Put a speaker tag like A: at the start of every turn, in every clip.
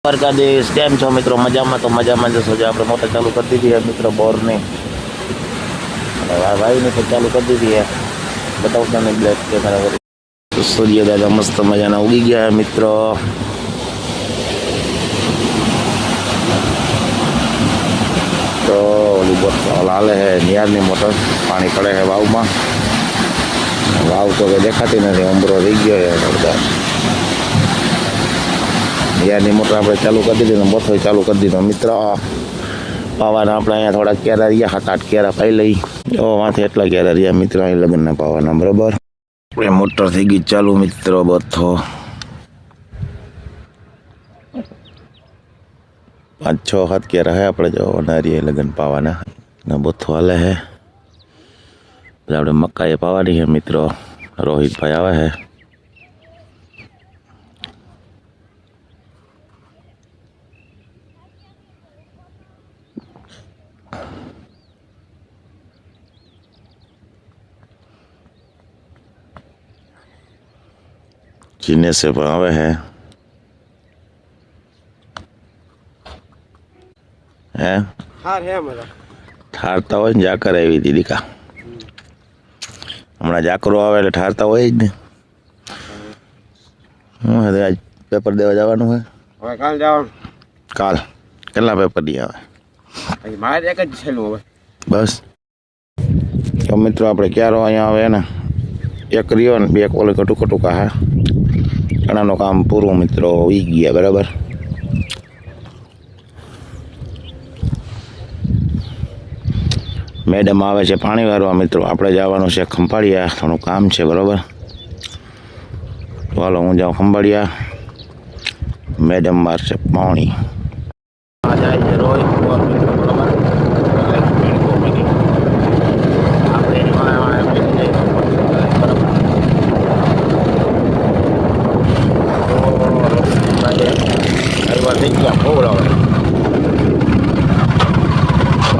A: દ્વારકાધીશ કેમ છો મિત્રો? મજામાં? તો મજામાં જશો. જે આપણે મોટર ચાલુ કરી દીધી है મિત્રો બોરની ભાઈને તો ચાલુ કરી દીધી है. બતાવતા ને બ્લેક કેમેરા સૂર્ય દાદા મસ્ત મજાના ઉગી ગયા है મિત્રો. તો ઓલી બોટલ હાલે है નિયારની મોટર, પાણી પડે है વાવમાં. વાવ તો કંઈ દેખાતી નથી, ઉંબરો રહી ગયો है બધા. યારની મોટર આપણે ચાલુ કરી દીધી ને બોથો ચાલુ કરી દીધો મિત્ર. પાવાના આપણે અહીંયા થોડા કેરા રહ્યા, 7-8 કેરા પાઈ લઈ. જો માથે એટલા કેરા રહ્યા મિત્રો અહીં લગ્નના પાવાના, બરાબર. આપણે મોટર થઈ ગઈ ચાલુ મિત્રો. બોથો 5-6-7 કેરા હે આપણે જો નારિયે લગ્ન પાવાના ને બોથો હાલે હે. આપણે મકાઈ પાવાની હે મિત્રો. રોહિતભાઈ આવે હે. चीने से पावे है
B: थार है हमारा
A: ઠારતા હોય ને જાકર આવી દીદી કા. હમણાં જાકરો આવે એટલે ઠારતા હોય જ ને. હું આજ પેપર દેવા જવાનું હોય.
B: હવે કાલ જવાનું.
A: કાલ કેટલા પેપર દી આવે?
B: મારે એક જ છેલ્લું હવે
A: બસ. તો મિત્રો આપણે ક્યારો અહીંયા આવે ને એક રહ્યો ને 2 કોલે કટુકા હે. ઘણાનું કામ પૂરું મિત્રો વી ગયા, બરાબર. મેડમ આવે છે પાણી વારવા મિત્રો. આપણે જવાનું છે ખંભાળિયા, થોડું કામ છે, બરાબર. ચાલો હું જાઉં ખંભાળિયા. મેડમ મારશે પાણી. જાય છે રોહિત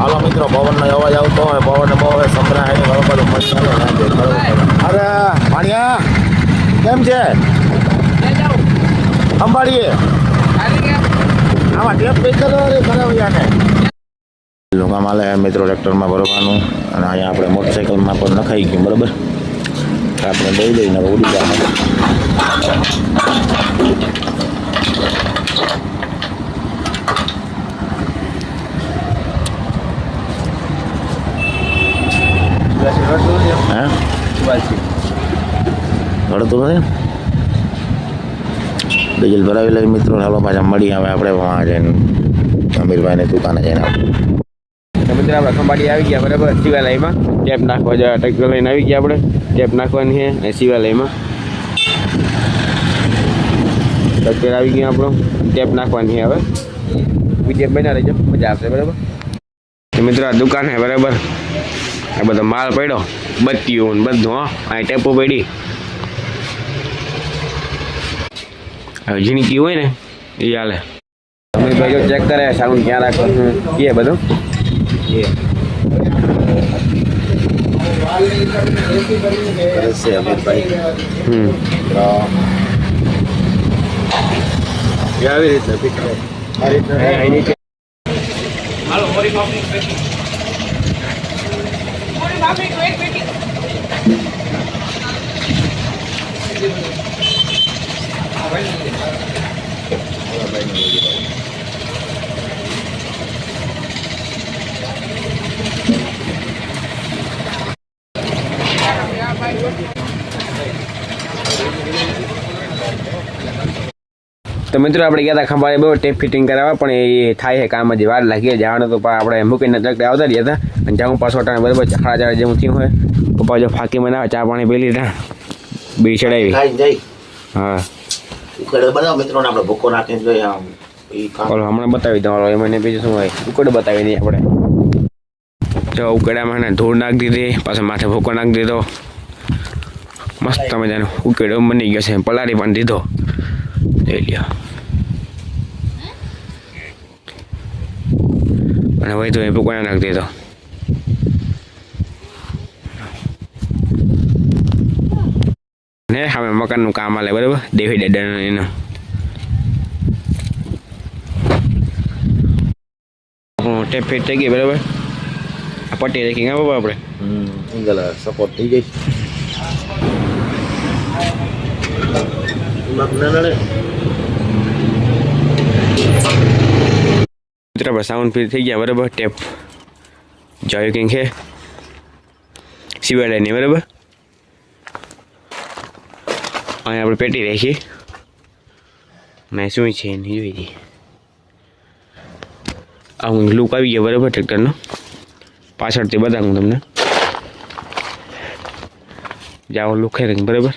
A: હાલો મિત્રો, પવનનો અવાજ આવતો હોય, પવન બહુ હોય, સંભળાય ને બરોબર મસ્ત ચાલે. અરે પાણીયા કેમ છે? સંભાળીએ આમાં ટેપ કઈ કરો કરાવ્યાને લોકા માલે મિત્રો ટ્રેક્ટરમાં ભરવાનું. અને અહીંયા આપણે મોટરસાઇકલમાં પણ નખાઈ ગયું, બરાબર. આપણે દઈ દઈને ઉડી જવાનું. હા વળતું નથી. ડીઝલ ભરાવી લઈ મિત્રો. હાલો પાછા મળી આવે આપણે વहाँ જઈને અમીરભાઈની દુકાને જઈને.
B: મિત્રો આપણે ખંભાળી આવી ગયા, બરાબર. શિવાલયમાં ટેપ નાખવા જવા ટ્રેક્ટર લઈને આવી ગયા. આપણે ટેપ નાખવાની છે અને શિવાલયમાં ટ્રેક્ટર આવી ગયું આપણું. ટેપ નાખવાની છે. હવે વિડીયો બના રહેજો, મજા આવશે, બરાબર. મિત્રો આ દુકાન છે, બરાબર. આ બધો માલ પડ્યો, બત્તીઓ ને બધું. અહીં ટેપો પડી. હવે ઝીણકી હોય ને એ હાલે. અમીરભાઈ જો ચેક કરે સાઉન્ડ ક્યાં રાખવાનું કે બધું. આવી રીતે તો મિત્રો આપણે ગયા હતા ખંભાળે બહુ ટેપ ફિટિંગ કરાવવા, પણ એ થાય છે કામ હજી વાર લાગી. જવાનું તો આપણે મૂકીને ટ્રેક્ટર આવતા રહ્યા હતા અને જાઉં પાછો ટાણે, બરાબર. 4:30 જેવું થયું હોય. પપ્પા જો ફાંકી બનાવે, ચા પાણી પી લીધા, બી ચડાવી. હા
A: બનાવો મિત્રો. આપણે ભૂકો નાખીને જોઈએ
B: હમણાં બતાવી દઉં. એમાં બીજું શું હોય, ઉકળ બતાવી દઈએ આપણે. જો ઉકળામાં ધૂળ નાખી દીધી, પાછો માથે ભૂકો નાખી દીધો. મસ્ત મજાનો ઉકેડો બની ગયો છે. પલાળી પણ દીધો. જોઈ લ્યો. અને હવે તો એ ભૂકો નાખી દીધો. ને હવે મકાનનું કામ આલે બરાબર દેવી દાદાનું એનું ટેપ ફિટ થઈ ગઈ બરાબર. આ પટ્ટી રાખી હા બાબા આપણે
A: એંગલ સપોર્ટ થઈ જાય.
B: મિત્ર આપણે સાઉન્ડ ફિટ થઈ ગયા બરાબર. ટેપ જોયું કંઈક છે સિવાય નહીં બરાબર. અહીંયા આપણે પેટી રાખીએ ને શું છે એની જોઈ દઈએ. આવું લુક આવી ગયો બરાબર ટ્રેક્ટરનો. પાછળથી બતાવું તમને જાઓ લુક છે બરાબર.